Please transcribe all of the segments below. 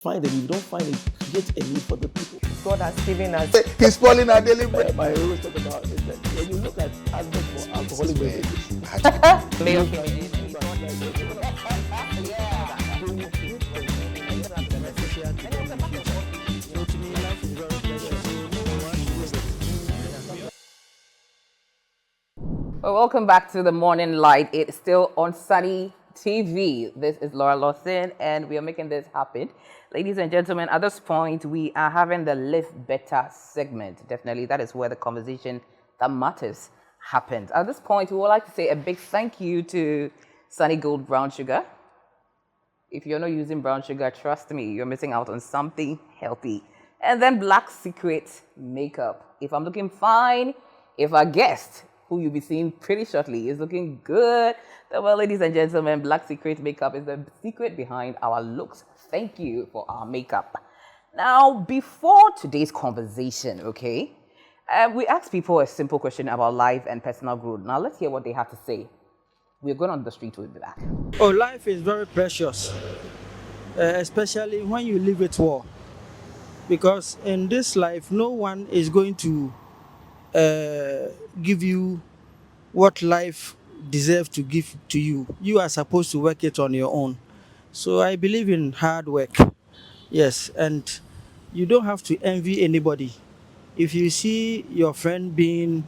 Find it. If you don't find it, create a need for the people. God has given us. He's spoiling our daily bread. My always talk about is that when you look at adverts for alcoholic beverages, Well, welcome back to the Morning Light. It's still on Sunny TV. This is Laura Lawson, and we are making this happen. Ladies and gentlemen, at this point, we are having the Live Better segment. Definitely, that is where the conversation that matters happens. At this point, we would like to say a big thank you to Sunny Gold Brown Sugar. If you're not using brown sugar, trust me, you're missing out on something healthy. And then Black Secret Makeup. If I'm looking fine, if our guest, who you'll be seeing pretty shortly, is looking good, then well, ladies and gentlemen, Black Secret Makeup is the secret behind our looks. Thank you for our makeup. Now, before today's conversation, okay, we asked people a simple question about life and personal growth. Now, let's hear what they have to say. We're going on the street, we'll be back. Oh, life is very precious, especially when you live it well. Because in this life, no one is going to give you what life deserves to give to you. You are supposed to work it on your own. So I believe in hard work. Yes, and you don't have to envy anybody. If you see your friend being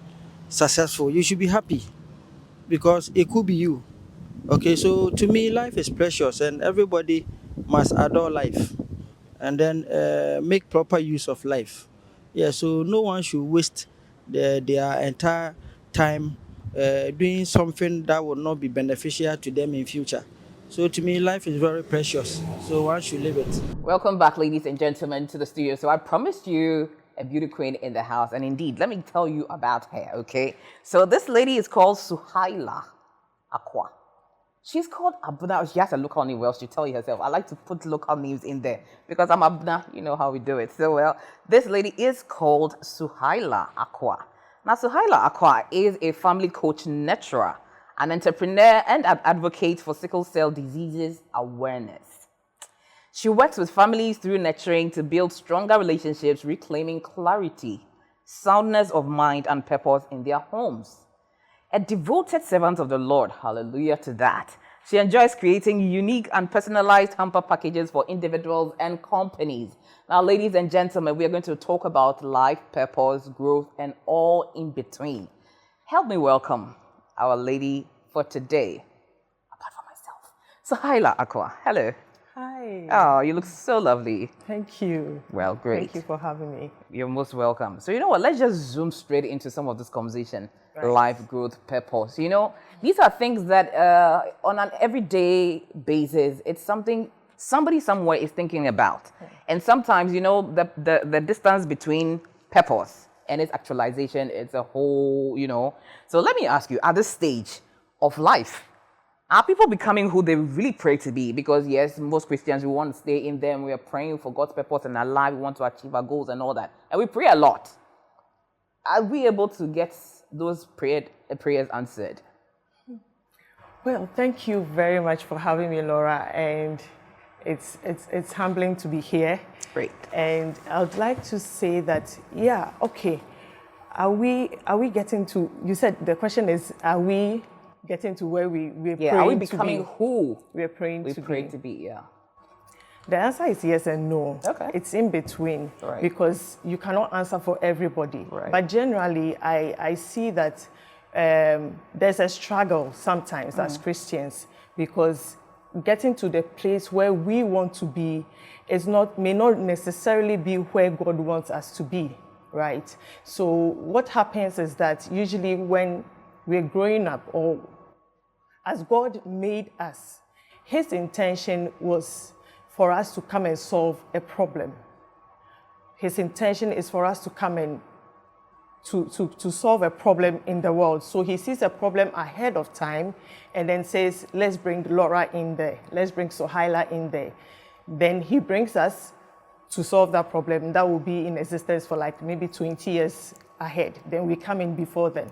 successful, you should be happy because it could be you. Okay, so to me, life is precious and everybody must adore life and then make proper use of life. Yeah, so no one should waste their entire time doing something that will not be beneficial to them in future. So to me, life is very precious. So one should live it. Welcome back, ladies and gentlemen, to the studio. So I promised you a beauty queen in the house. And indeed, let me tell you about her, okay? So this lady is called Suhaila Aqua. She's called Abuna. She has a local name. Well, she'll tell you herself. I like to put local names in there because I'm Abuna. You know how we do it. So, well, this lady is called Suhaila Aqua. Now, Suhaila Aqua is a family coach nurturer, an entrepreneur, and an advocate for sickle cell diseases awareness. She works with families through nurturing to build stronger relationships, reclaiming clarity, soundness of mind, and purpose in their homes. A devoted servant of the Lord, hallelujah to that. She enjoys creating unique and personalized hamper packages for individuals and companies. Now, ladies and gentlemen, we are going to talk about life, purpose, growth, and all in between. Help me welcome our lady for today, apart from myself. Suhaila Aqua, hello. Hi. Oh, you look so lovely. Thank you. Well, great. Thank you for having me. You're most welcome. So, you know what? Let's just zoom straight into some of this conversation. Right. Life, growth, purpose. You know, these are things that on an everyday basis, it's something somebody somewhere is thinking about. And sometimes, you know, the distance between purpose and its actualization, it's a whole, you know. So let me ask you, at this stage of life, are people becoming who they really pray to be? Because yes, most Christians, we want to stay in them. We are praying for God's purpose in our life. We want to achieve our goals and all that. And we pray a lot. Are we able to get those prayers answered? Well, thank you very much for having me, Laura. And it's humbling to be here. Great. And I would like to say that, yeah, okay. Are we getting to, you said the question is, are we getting to where we're praying to be? Are we becoming who we're praying we to pray be? to be? Yeah. The answer is yes and no. Okay. It's in between Right. because you cannot answer for everybody. Right. But generally, I see that there's a struggle sometimes as Christians because getting to the place where we want to be may not necessarily be where God wants us to be, right? So what happens is that usually when we're growing up or as God made us, His intention was for us to come and solve a problem. His intention is for us to come and to solve a problem in the world. So He sees a problem ahead of time and then says, let's bring Laura in there. Let's bring Suhaila in there. Then He brings us to solve that problem. That will be in existence for like maybe 20 years ahead. Then we come in before then.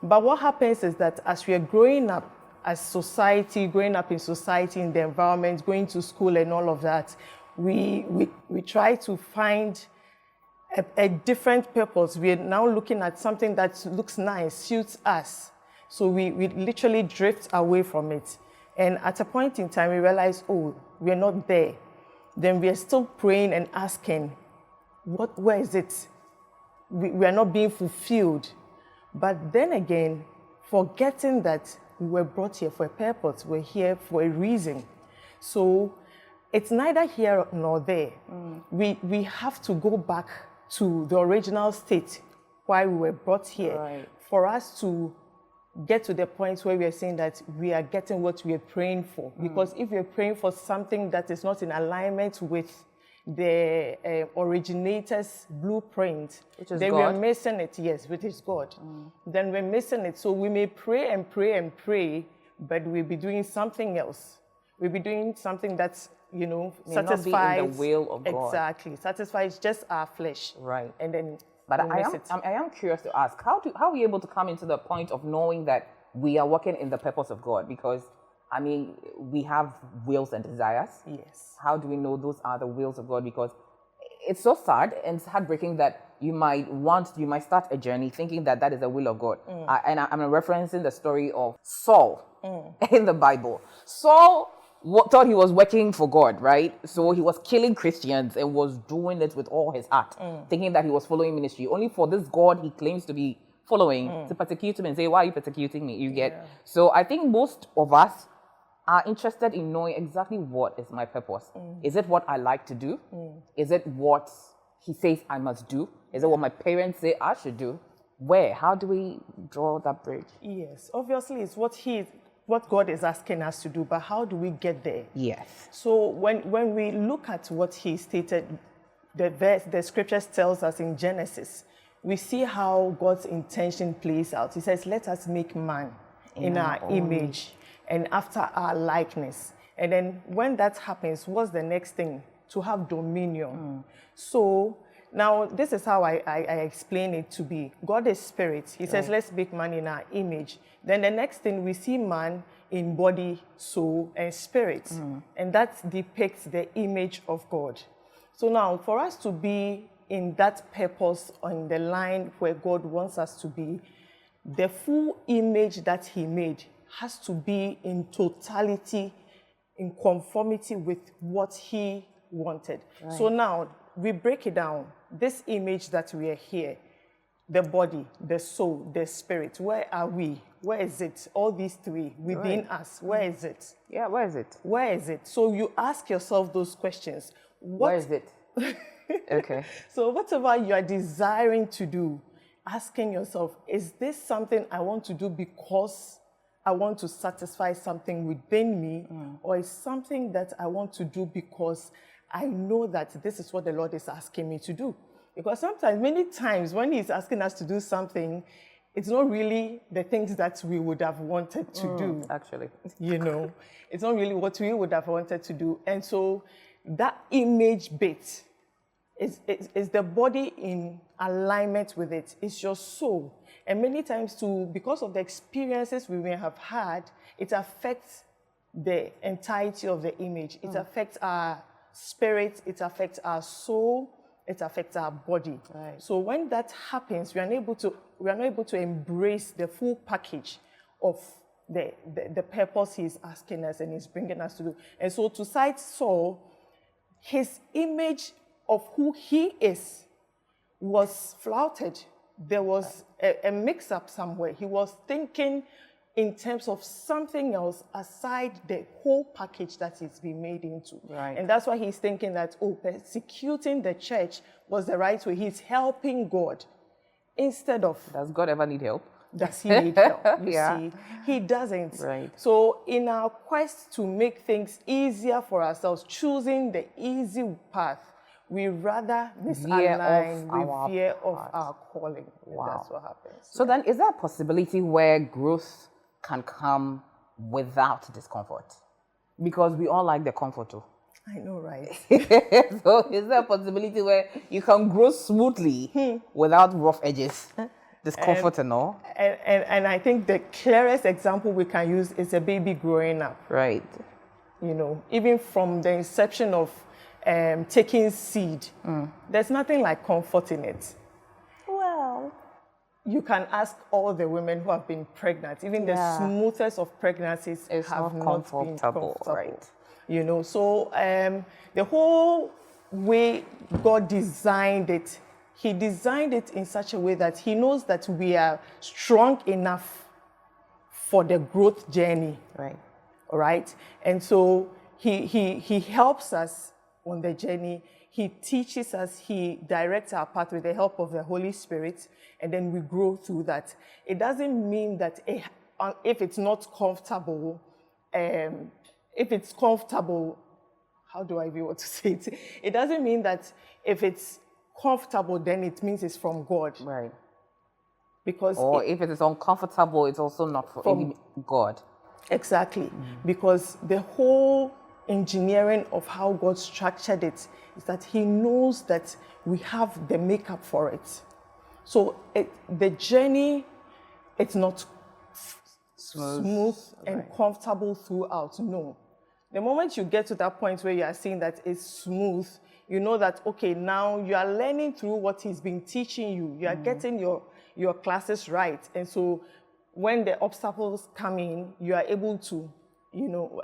But what happens is that as we are growing up as society, growing up in society, in the environment, going to school and all of that, we try to find a different purpose. We're now looking at something that looks nice, suits us. So we literally drift away from it. And at a point in time, we realize, oh, we're not there. Then we are still praying and asking, where is it? We are not being fulfilled. But then again, forgetting that we were brought here for a purpose, we're here for a reason. So it's neither here nor there. We have to go back to the original state why we were brought here, for us to get to the point where we are saying that we are getting what we are praying for. Because if you're praying for something that is not in alignment with the originator's blueprint, then we're missing it, yes, which is God. Then we're missing it. So we may pray and pray and pray, but we'll be doing something else. We'll be doing something that's, satisfies. Not be in the will of God. Exactly. Satisfies just our flesh. Right. And then But I am curious to ask, how are we able to come into the point of knowing that we are working in the purpose of God? Because, I mean, we have wills and desires. Yes. How do we know those are the wills of God? Because it's so sad and it's heartbreaking that you might start a journey thinking that is the will of God. And I'm referencing the story of Saul in the Bible. Saul thought he was working for God, right? So he was killing Christians and was doing it with all his heart, thinking that he was following ministry, only for this God he claims to be following to persecute him and say, why are you persecuting me? You get? So I think most of us are interested in knowing exactly what is my purpose. Is it what I like to do? Is it what he says I must do? Is it what my parents say I should do? Where? How do we draw that bridge? Yes, obviously it's what God is asking us to do, but how do we get there? Yes. So when we look at what he stated, the scriptures tells us in Genesis, we see how God's intention plays out. He says, let us make man in our image and after our likeness. And then when that happens, what's the next thing? To have dominion. So now this is how I explain it to be. God is spirit. He says, let's make man in our image. Then the next thing, we see man in body, soul, and spirit. And that depicts the image of God. So now, for us to be in that purpose on the line where God wants us to be, the full image that he made has to be in totality, in conformity with what he wanted. So now, we break it down. This image that we are here, the body, the soul, the spirit, where are we? Where is it? All these three within us, where is it? Yeah, where is it? Where is it? So you ask yourself those questions. Where is it? Okay. So whatever you are desiring to do, asking yourself, is this something I want to do because I want to satisfy something within me, or is something that I want to do because I know that this is what the Lord is asking me to do? Because sometimes, many times, when he's asking us to do something, it's not really the things that we would have wanted to do. Actually. It's not really what we would have wanted to do. And so that image bit is the body in alignment with it. It's your soul. And many times too, because of the experiences we may have had, it affects the entirety of the image. It affects our spirit, it affects our soul, it affects our body. So when that happens, we are not able to embrace the full package of the purpose he's asking us and he's bringing us to do. And so to cite Saul, his image of who he is was flouted. There was a mix-up somewhere. He was thinking in terms of something else aside the whole package that it's been made into. And that's why he's thinking that, persecuting the church was the right way. He's helping God instead of... Does God ever need help? Does he need help? You see, he doesn't. So in our quest to make things easier for ourselves, choosing the easy path, we rather misalign with fear of our calling. That's what happens. So then, is there a possibility where growth can come without discomfort? Because we all like the comfort too. I know, right? So is there a possibility where you can grow smoothly without rough edges, discomfort and all? And I think the clearest example we can use is a baby growing up. Right. Even from the inception of taking seed, there's nothing like comfort in it. Well, You can ask all the women who have been pregnant, even the smoothest of pregnancies It's have not not been comfortable, comfortable. right. You know, so the whole way God designed it, he designed it in such a way that he knows that we are strong enough for the growth journey. right. All right. And so he helps us on the journey. He teaches us, he directs our path with the help of the Holy Spirit, and then we grow through that. It doesn't mean that if it's not comfortable, how do I be able to say it? It doesn't mean that if it's comfortable, then it means it's from God. Right. Because Or if it is uncomfortable, it's also not from God. Exactly, because the whole engineering of how God structured it is that he knows that we have the makeup for it. So the journey, it's not smooth and comfortable throughout, no. The moment you get to that point where you are seeing that it's smooth, you know that, okay, now you are learning through what he's been teaching you. You are getting your classes right. And so when the obstacles come in, you are able to, know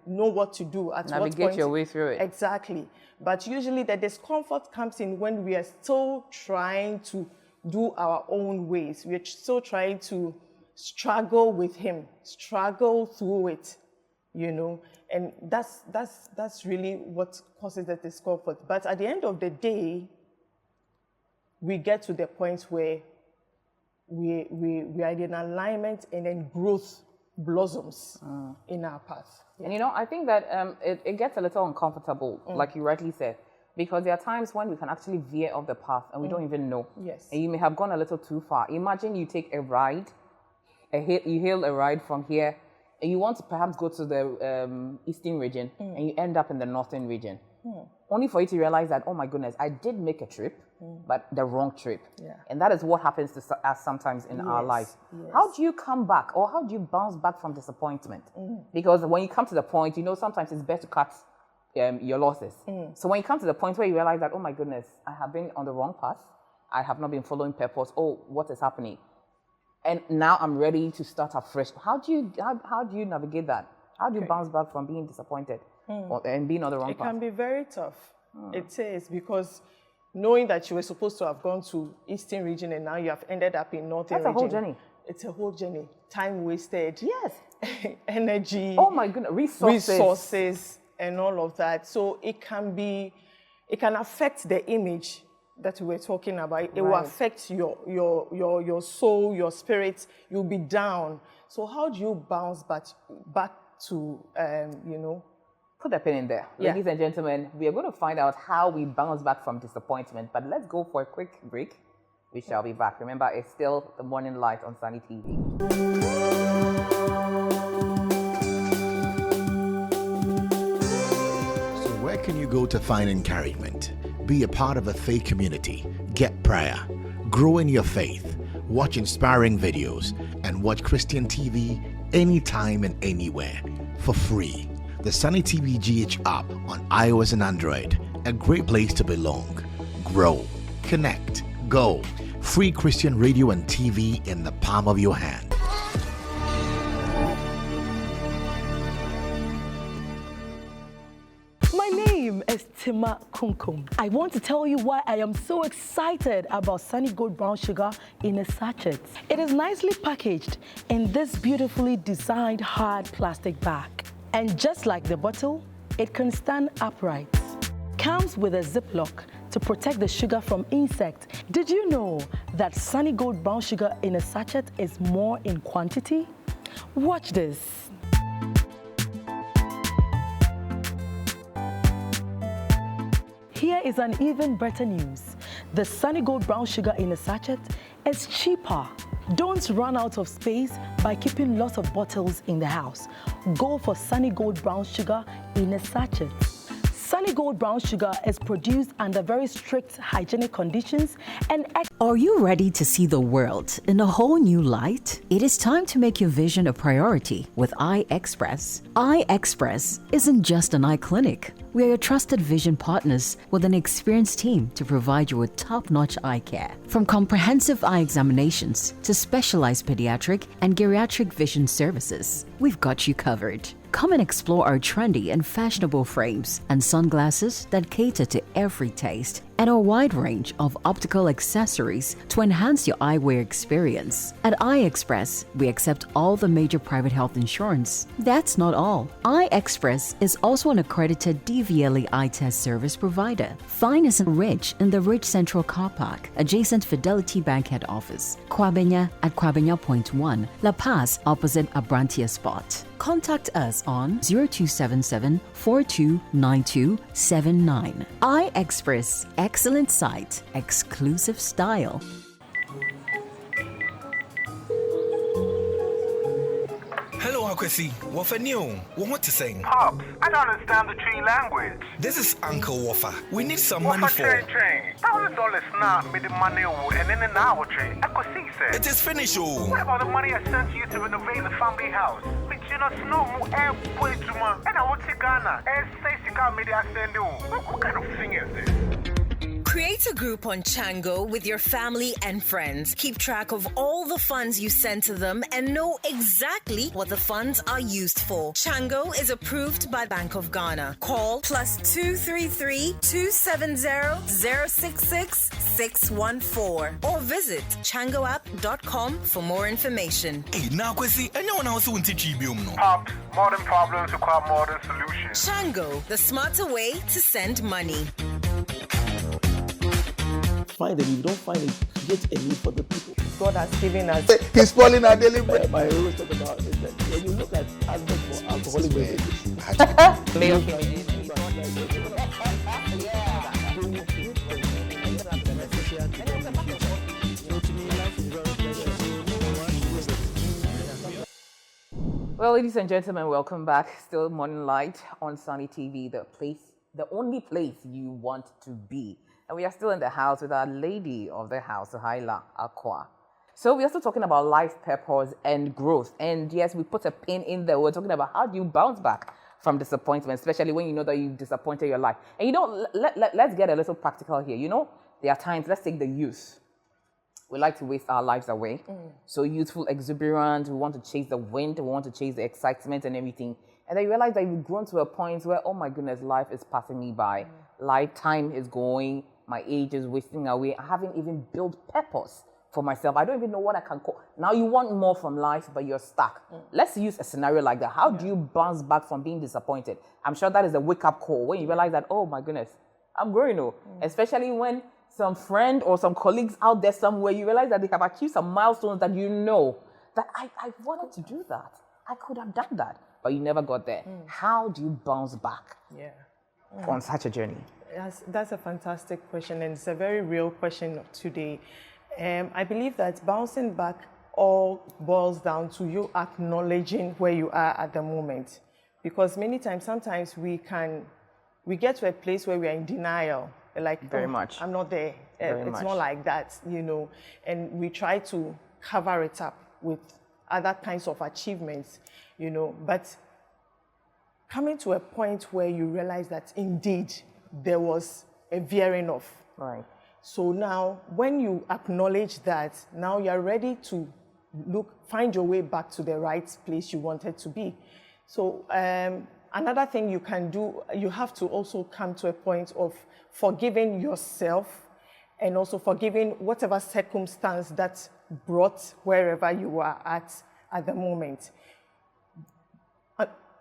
what to do at what point. Navigate your way through it. Exactly. But usually the discomfort comes in when we are still trying to do our own ways. We're still trying to struggle with him, struggle through it, and that's really what causes the discomfort. But at the end of the day, we get to the point where we are in alignment, and then growth blossoms in our path. And I think that it gets a little uncomfortable, like you rightly said, because there are times when we can actually veer off the path and we don't even know. Yes. And you may have gone a little too far. Imagine you take a ride, you hail a ride from here, and you want to perhaps go to the eastern region, and you end up in the northern region. Only for you to realize that, oh my goodness, I did make a trip, but the wrong trip. Yeah. And that is what happens to us sometimes in our life. Yes. How do you come back, or how do you bounce back from disappointment? Because when you come to the point, sometimes it's better to cut your losses. So when you come to the point where you realize that, oh my goodness, I have been on the wrong path, I have not been following purpose, oh, what is happening? And now I'm ready to start afresh. How do you navigate that? How do you bounce back from being disappointed and being on the wrong path? It can be very tough. It is, because knowing that you were supposed to have gone to Eastern region and now you have ended up in Northern region. That's a whole journey. It's a whole journey. Time wasted. Yes. Energy. Oh my goodness. Resources and all of that. So it can affect the image that we were talking about. It will affect your soul, your spirit. You'll be down. So how do you bounce back to, Put a pin in there. Yeah. Ladies and gentlemen, we are going to find out how we bounce back from disappointment. But let's go for a quick break. We shall be back. Remember, it's still the morning light on Sunny TV. So where can you go to find encouragement? Be a part of a faith community. Get prayer. Grow in your faith. Watch inspiring videos. And watch Christian TV anytime and anywhere for free. The Sunny TV GH app on iOS and Android. A great place to belong. Grow. Connect. Go. Free Christian radio and TV in the palm of your hand. My name is Tima Kunkum. I want to tell you why I am so excited about Sunny Gold Brown Sugar in a sachet. It is nicely packaged in this beautifully designed hard plastic bag. And just like the bottle, it can stand upright. Comes with a ziplock to protect the sugar from insects. Did you know that Sunny Gold Brown Sugar in a sachet is more in quantity? Watch this. Here is an even better news. The Sunny Gold Brown Sugar in a sachet is cheaper. Don't run out of space by keeping lots of bottles in the house. Go for Sunny Gold Brown Sugar in a sachet. Sunny Gold brown sugar is produced under very strict hygienic conditions and Are you ready to see the world in a whole new light? It is time to make your vision a priority with iExpress. iExpress isn't just an eye clinic. We are your trusted vision partners with an experienced team to provide you with top-notch eye care. From comprehensive eye examinations to specialized pediatric and geriatric vision services, we've got you covered. Come and explore our trendy and fashionable frames and sunglasses that cater to every taste and a wide range of optical accessories to enhance your eyewear experience. At iExpress, we accept all the major private health insurance. That's not all. iExpress is also an accredited DVLA eye test service provider. Find us in Ridge in the Ridge Central Car Park, adjacent Fidelity Bank head office, Kwabenya at Kwabenya Point 1, La Paz opposite Abrantia Spot. Contact us on 0277 429279. iExpress, excellent sight, exclusive style. Hello, Akwesi. Wafa new. What to sing? Pops, I don't understand the tree language. This is Uncle Wafa. We need some money for. Train. $1,000 now, made the money and then an hour train. I could see, sir. It is finished, oh. What about the money I sent you to renovate the family house? But you know, snow mo air boy to man. And I want to Ghana. And say, Sika made I send you. What kind of thing is this? Create a group on Chango with your family and friends. Keep track of all the funds you send to them and know exactly what the funds are used for. Chango is approved by Bank of Ghana. Call +233 270 066 614 or visit changoapp.com for more information. Hey, now, Akwesi, anyone else who wants to chibium no? Pops, modern problems require modern solutions. Chango, the smarter way to send money. Find it. If you don't find it, create a need for the people. God has given us. He's spoiling our daily bread. My always talk about is that when you look at adverts for alcoholic beverages, Well, ladies and gentlemen, welcome back. Still Morning Light on Sunny TV, the only place you want to be. And we are still in the house with our lady of the house, Suhaila Akwa. So we are still talking about life purpose and growth. And yes, we put a pin in there. We're talking about how do you bounce back from disappointment, especially when you know that you've disappointed your life. And you know, let's get a little practical here. You know, there are times, let's take the youth. We like to waste our lives away. So youthful exuberance, we want to chase the wind, we want to chase the excitement and everything. And then you realize that you've grown to a point where, oh my goodness, life is passing me by. Lifetime is going. My age is wasting away. I haven't even built purpose for myself. I don't even know what I can call. Now you want more from life, but you're stuck. Let's use a scenario like that. How do you bounce back from being disappointed? I'm sure that is a wake-up call when you realize that, oh my goodness, I'm growing. Especially when some friend or some colleagues out there somewhere, you realize that they have achieved some milestones that you know that I wanted to do that. I could have done that, but you never got there. How do you bounce back on such a journey? Yes, that's a fantastic question, and it's a very real question today. I believe that bouncing back all boils down to you acknowledging where you are at the moment. Because sometimes we get to a place where we are in denial. Like, very much. I'm not there. It's not like that, you know. And we try to cover it up with other kinds of achievements, you know. But coming to a point where you realize that indeed there was a veering off. Right. So now, when you acknowledge that, now you're ready to find your way back to the right place you wanted to be. So another thing you can do, you have to also come to a point of forgiving yourself and also forgiving whatever circumstance that brought wherever you are at the moment.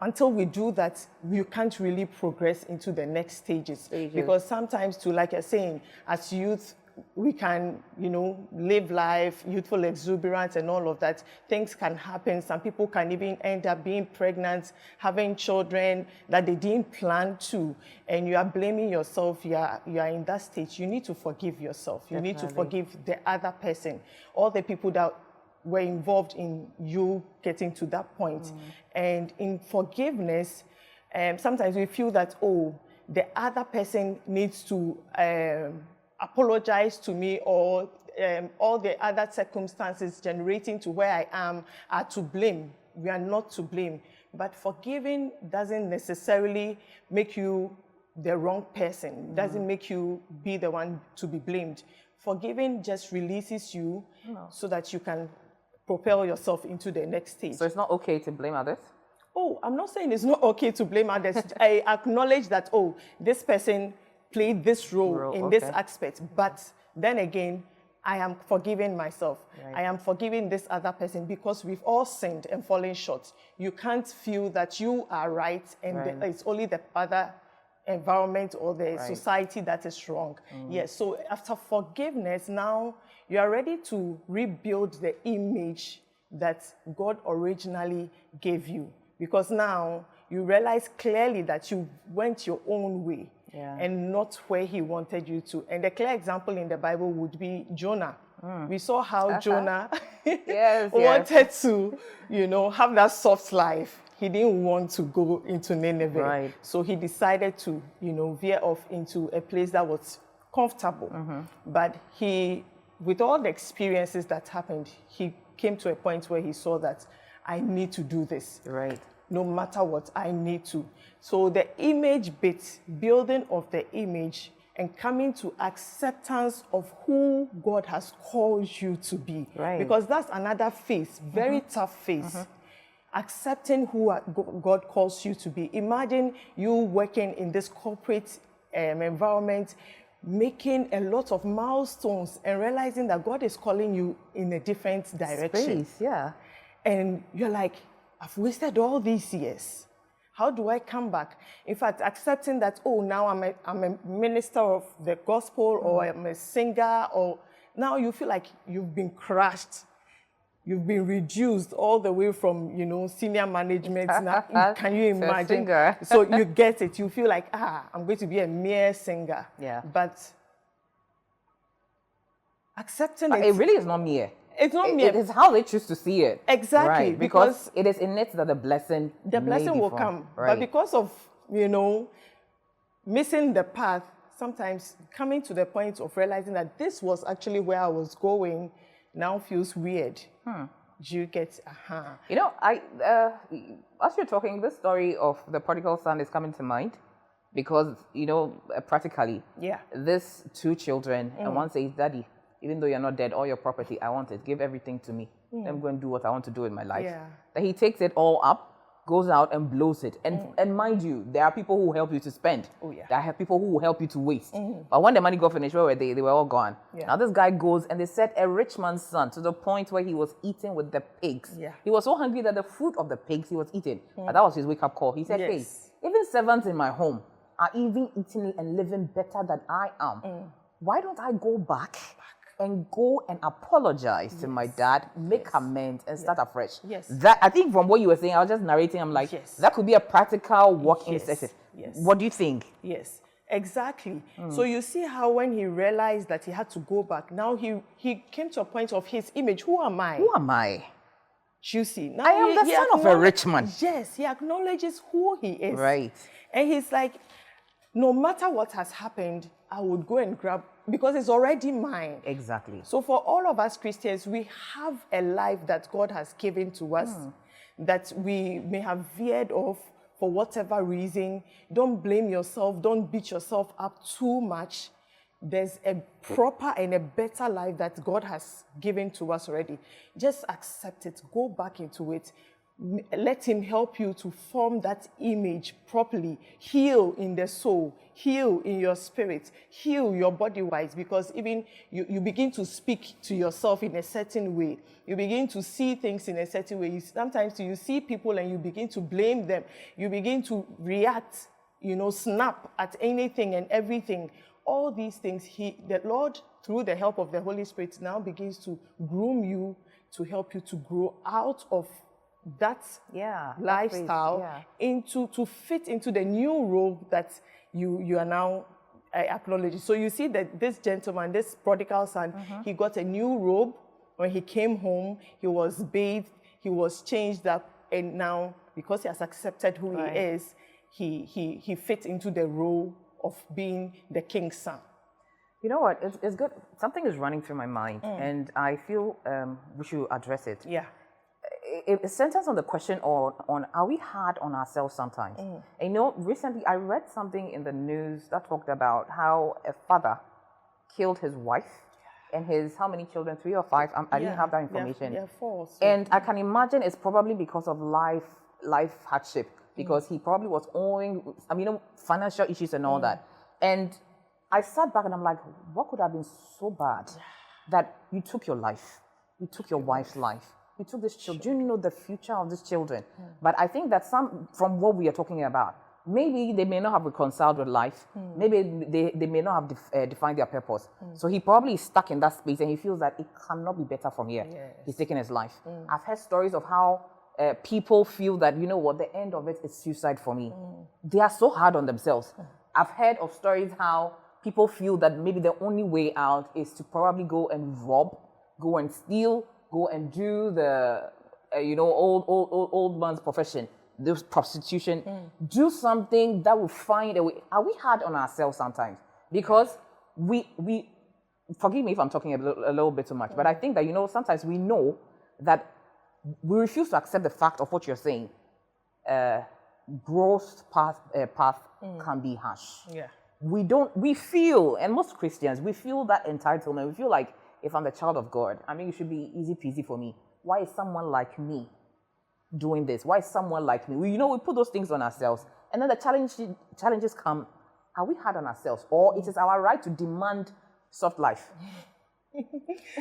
Until we do that, you can't really progress into the next stages. Because sometimes, like you're saying, as youth, we can, you know, live life, youthful exuberance and all of that. Things can happen. Some people can even end up being pregnant, having children that they didn't plan to, and you are blaming yourself. You are in that stage. You need to forgive yourself. You need to forgive the other person, all the people that were involved in you getting to that point. And in forgiveness, sometimes we feel that, oh, the other person needs to apologize to me, or all the other circumstances generating to where I am are to blame. We are not to blame. But forgiving doesn't necessarily make you the wrong person, doesn't make you be the one to be blamed. Forgiving just releases you so that you can propel yourself into the next stage. So it's not okay to blame others? Oh, I'm not saying it's not okay to blame others. I acknowledge that, oh, this person played this role in this aspect. But then again, I am forgiving myself. Right. I am forgiving this other person because we've all sinned and fallen short. You can't feel that you are right and it's only the other environment or the society that is wrong. Yes, so after forgiveness, now you are ready to rebuild the image that God originally gave you. Because now you realize clearly that you went your own way and not where he wanted you to. And the clear example in the Bible would be Jonah. We saw how Jonah wanted to, have that soft life. He didn't want to go into Nineveh. Right. So he decided to, veer off into a place that was comfortable. But with all the experiences that happened, he came to a point where he saw that I need to do this. Right. No matter what, I need to. So the image bit, building of the image and coming to acceptance of who God has called you to be. Right. Because that's another phase, very tough phase. Accepting who God calls you to be. Imagine you working in this corporate environment, making a lot of milestones and realizing that God is calling you in a different direction. Space, yeah. And you're like, I've wasted all these years. How do I come back? In fact, accepting that, oh, now I'm a minister of the gospel or I'm a singer, or now you feel like you've been crushed. You've been reduced all the way from, senior management. Now, can you imagine? So you get it. You feel like, I'm going to be a mere singer. Yeah. But accepting it really is not mere. It's not mere. It is how they choose to see it. Exactly. Right. Because it is in it that the blessing will come. Right. But because of, missing the path, sometimes coming to the point of realizing that this was actually where I was going now feels weird. Do you get, as you're talking, this story of the prodigal son is coming to mind because, practically, these two children, and one says, Daddy, even though you're not dead, all your property, I want it. Give everything to me. I'm going to do what I want to do in my life. Yeah. Then he takes it all up, goes out and blows it. And mind you, there are people who help you to spend. Oh, yeah. There are people who will help you to waste. But when the money got finished, where were they? They were all gone. Yeah. Now this guy goes and they set a rich man's son to the point where he was eating with the pigs. Yeah. He was so hungry that the fruit of the pigs he was eating. But that was his wake-up call. He said, hey, even servants in my home are even eating and living better than I am. Why don't I go back and go and apologize to my dad, make amends, and start afresh? Yes. That, I think from what you were saying, I was just narrating, I'm like, that could be a practical walk-in session. Yes. What do you think? Yes, exactly. So you see how when he realized that he had to go back, now he came to a point of his image. Who am I? Who am I? You see. Now I am the son of a rich man. Yes, he acknowledges who he is. Right. And he's like, no matter what has happened, I would go and grab, because it's already mine. Exactly. So for all of us Christians, we have a life that God has given to us that we may have veered off for whatever reason. Don't blame yourself. Don't beat yourself up too much. There's a proper and a better life that God has given to us already. Just accept it. Go back into it. Let him help you to form that image properly. Heal in the soul, heal in your spirit, heal your body-wise, because even you begin to speak to yourself in a certain way. You begin to see things in a certain way. Sometimes you see people and you begin to blame them. You begin to react, snap at anything and everything. All these things, the Lord, through the help of the Holy Spirit, now begins to groom you to help you to grow out of that lifestyle to fit into the new role that you are now acknowledging. So you see that this gentleman, this prodigal son, he got a new robe. When he came home, he was bathed, he was changed up, and now because he has accepted who he is, he fit into the role of being the king's son. You know what? It's good. Something is running through my mind, and I feel we should address it. Yeah. It centers on the question on are we hard on ourselves sometimes? And you know, recently I read something in the news that talked about how a father killed his wife and his, how many children, 3 or 5? I didn't have that information. Yeah, 4. So. And I can imagine it's probably because of life hardship, because he probably was owing, financial issues and all that. And I sat back and I'm like, what could have been so bad that you took your life, you took your wife's life, you took this children, do you know the future of these children? But I think that from what we are talking about, maybe they may not have reconciled with life, maybe they may not have defined their purpose. So he probably is stuck in that space and he feels that it cannot be better from here. Yes. He's taking his life. I've heard stories of how people feel that, you know what, the end of it is suicide for me. They are so hard on themselves. I've heard of stories how people feel that maybe the only way out is to probably go and rob, go and steal, go and do the, old man's profession, this prostitution. Do something that will find a way. Are we hard on ourselves sometimes? Because we forgive me if I'm talking a little bit too much, but I think that, sometimes we know that we refuse to accept the fact of what you're saying. Growth path can be harsh. Yeah. We feel, and most Christians, we feel that entitlement. We feel like, if I'm the child of God, it should be easy peasy for me. Why is someone like me doing this? Why is someone like me? We put those things on ourselves. And then the challenges come. Are we hard on ourselves? Or it is our right to demand soft life?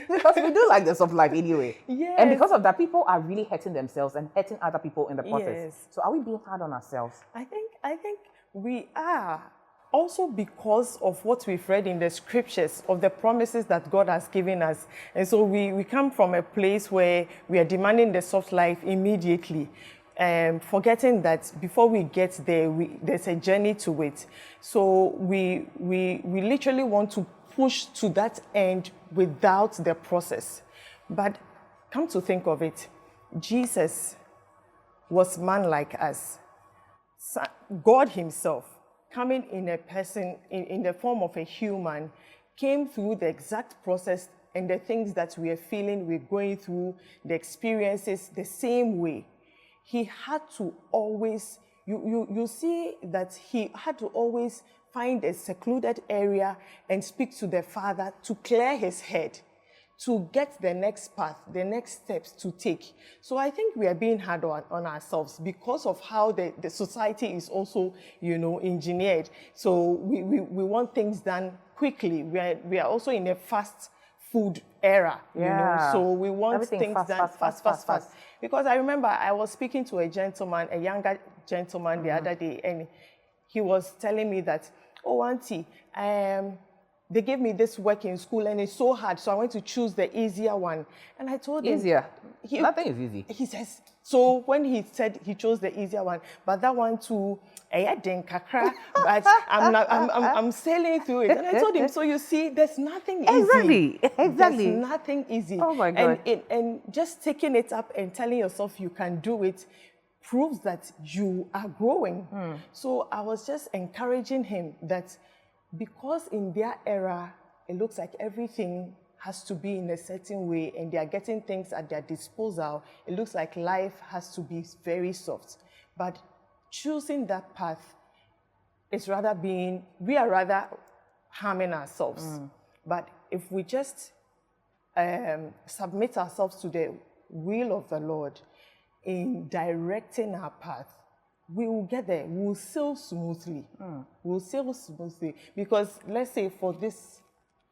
Because we do like the soft life anyway. Yes. And because of that, people are really hurting themselves and hurting other people in the process. Yes. So are we being hard on ourselves? I think we are. Also because of what we've read in the scriptures, of the promises that God has given us. And so we come from a place where we are demanding the soft life immediately, forgetting that before we get there, there's a journey to it. So we literally want to push to that end without the process. But come to think of it, Jesus was man like us. God himself, coming in a person, in the form of a human, came through the exact process and the things that we are feeling, we're going through, the experiences, the same way. He had to always, you see that he had to always find a secluded area and speak to the Father to clear his head, to get the next path, the next steps to take. So I think we are being hard on ourselves because of how the society is also, engineered. So we want things done quickly. We are also in a fast food era, so we want everything things done fast. Because I remember I was speaking to a gentleman, a younger gentleman the other day, and he was telling me that, oh, auntie, they gave me this work in school and it's so hard, so I went to choose the easier one. And I told him... Easier? Nothing is easy. He says, so when he said he chose the easier one, but that one too, but I'm sailing through it. And I told him, so you see, there's nothing easy. Exactly. There's nothing easy. Oh my God. And just taking it up and telling yourself you can do it proves that you are growing. So I was just encouraging him that because in their era, it looks like everything has to be in a certain way and they are getting things at their disposal, it looks like life has to be very soft. But choosing that path is we are rather harming ourselves. But if we just submit ourselves to the will of the Lord in directing our path, we will get there. We will sail smoothly. We'll sail smoothly. Because let's say for this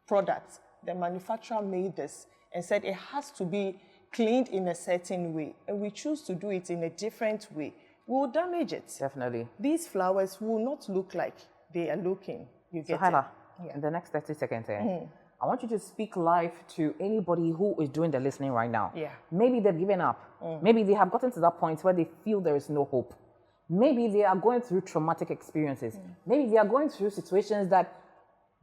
product, the manufacturer made this and said it has to be cleaned in a certain way, and we choose to do it in a different way, we will damage it. Definitely. These flowers will not look like they are looking. You get Suhaila, it? in the next 30 seconds I want you to speak life to anybody who is doing the listening right now. Yeah. Maybe they've given up. Maybe they have gotten to that point where they feel there is no hope. Maybe they are going through traumatic experiences. Maybe they are going through situations that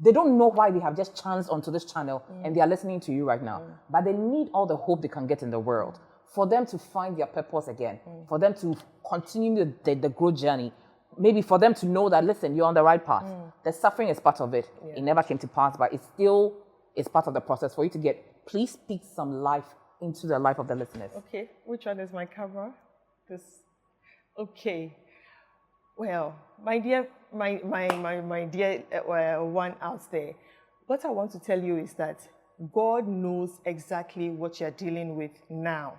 they don't know why they have just chanced onto this channel and they are listening to you right now. But they need all the hope they can get in the world for them to find their purpose again, for them to continue the growth journey. maybe for them to know that, listen, you're on the right path. The suffering is part of it. Yeah. It never came to pass, but it still is part of the process for you to get, please speak some life into the life of the listeners. Okay, which one is my camera? This. Okay. Well, my dear one out there, what I want to tell you is that God knows exactly what you're dealing with now.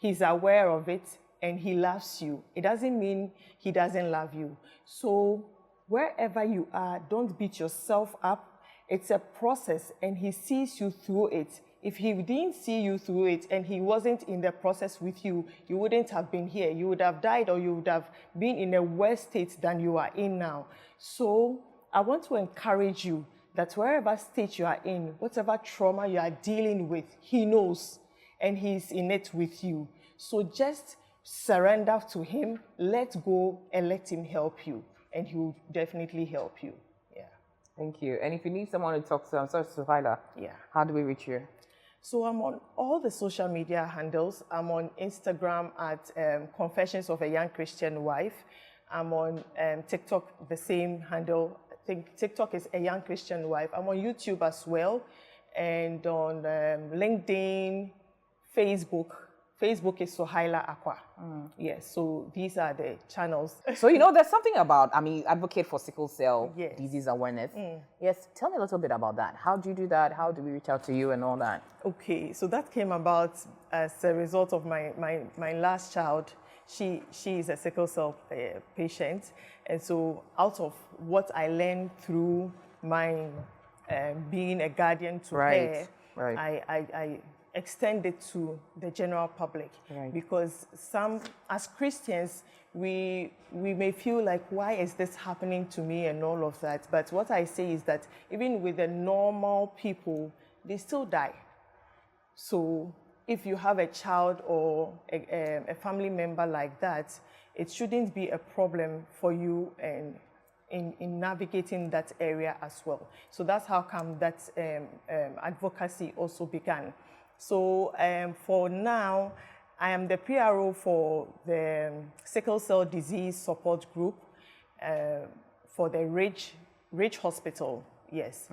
He's aware of it and he loves you. It doesn't mean he doesn't love you. So wherever you are, don't beat yourself up. It's a process and he sees you through it. If he didn't see you through it and he wasn't in the process with you, you wouldn't have been here. You would have died or you would have been in a worse state than you are in now. So I want to encourage you that wherever state you are in, whatever trauma you are dealing with, he knows and he's in it with you. So just surrender to him, let go and let him help you. And he will definitely help you. Yeah. Thank you. And if you need someone to talk to, I'm sorry, Suhaila. Yeah. How do we reach you? So I'm on all the social media handles. I'm on Instagram at Confessions of a Young Christian Wife. I'm on TikTok, the same handle. I think TikTok is a Young Christian Wife. I'm on YouTube as well, and on LinkedIn, Facebook. Facebook is Suhaila Akwa. Yes, so these are the channels. So, there's something about, you advocate for sickle cell Yes. disease awareness. Yes, tell me a little bit about that. How do you do that? How do we reach out to you and all that? Okay, so that came about as a result of my last child. She is a sickle cell patient. And so out of what I learned through my being a guardian to her, I extend it to the general public, because as Christians, we may feel like, why is this happening to me and all of that? But what I say is that even with the normal people, they still die. So if you have a child or a family member like that, it shouldn't be a problem for you and in navigating that area as well. So that's how come that advocacy also began. So for now, I am the PRO for the Sickle Cell Disease Support Group for the Ridge Hospital. Yes,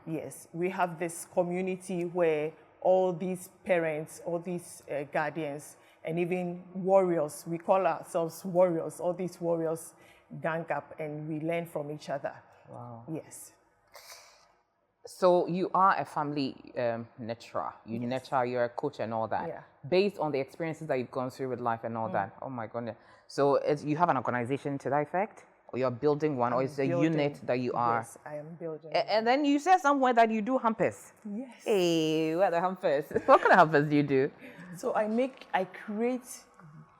yes. We have this community where all these parents, all these guardians, and even warriors, we call ourselves warriors, all these warriors gang up and we learn from each other. Wow. Yes. So you are a family nurturer. You nurture, you're a coach and all that. Yeah. Based on the experiences that you've gone through with life and all that. Oh my goodness. So you have an organization to that effect? Or you're building one? Or it's a unit that you are? Yes, I am building. And then you said somewhere that you do hampers. Yes. Hey, what are the hampers? What kind of hampers do you do? So I create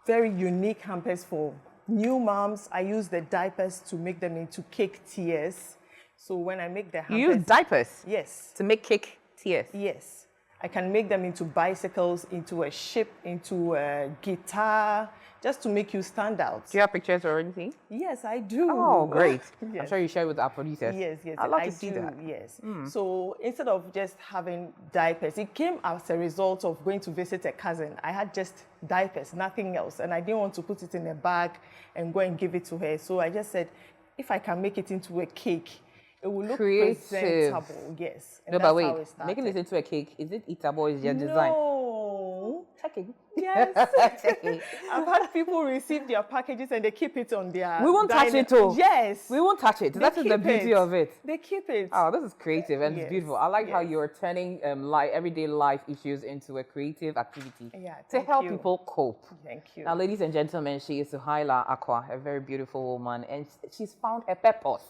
very unique hampers for new moms. I use the diapers to make them into cake tiers. So when I make the hampers... You use diapers? Yes. To make cake tiers? Yes. I can make them into bicycles, into a ship, into a guitar, just to make you stand out. Do you have pictures or anything? Yes, I do. Oh, great. Yes. I'm sure you share with our producers. Yes, yes. I'd love to see that. Yes. So instead of just having diapers, it came as a result of going to visit a cousin. I had just diapers, nothing else. And I didn't want to put it in a bag and go and give it to her. So I just said, if I can make it into a cake, it will look presentable. Yes. And no, that's but wait, how it started. making it into a cake, is it eatable? Is your design? No. Checking. Yes. I've had people receive their packages and they keep it on their... We won't touch it, too. Yes. We won't touch it. That is the beauty of it. They keep it. Oh, this is creative and Yes. it's beautiful. I like how Yes. you're turning everyday life issues into a creative activity Yeah, to thank help you. people cope. Thank you. Now, ladies and gentlemen, she is Suhaila Akwa, a very beautiful woman, and she's found her purpose.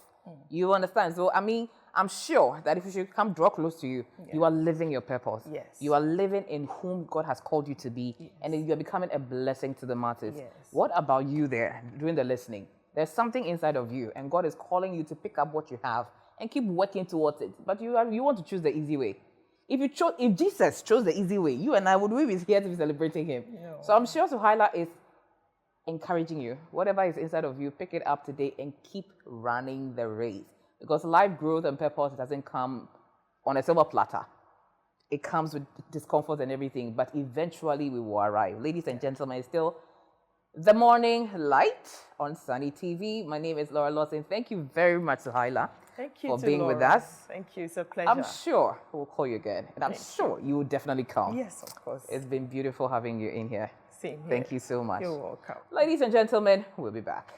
You understand? So, I'm sure that if you should come draw close to you, you are living your purpose. Yes. You are living in whom God has called you to be, and then you're becoming a blessing to the masses. Yes. What about you there doing the listening? There's something inside of you, and God is calling you to pick up what you have and keep working towards it. But you want to choose the easy way. If Jesus chose the easy way, you and I would be here to be celebrating him. No. So I'm sure Suhaila is encouraging you. Whatever is inside of you, pick it up today and keep running the race. Because life growth and purpose doesn't come on a silver platter. It comes with discomfort and everything, but eventually we will arrive. Ladies and gentlemen, it's still The Morning Light on Sunny TV. My name is Laura Lawson. Thank you very much, Suhaila, Thank you for to being Laura. with us. Thank you. It's a pleasure. I'm sure we'll call you again, and I'm sure you will definitely come. Yes, of course. It's been beautiful having you in here. Same here. Thank you so much. You're welcome. Ladies and gentlemen, we'll be back.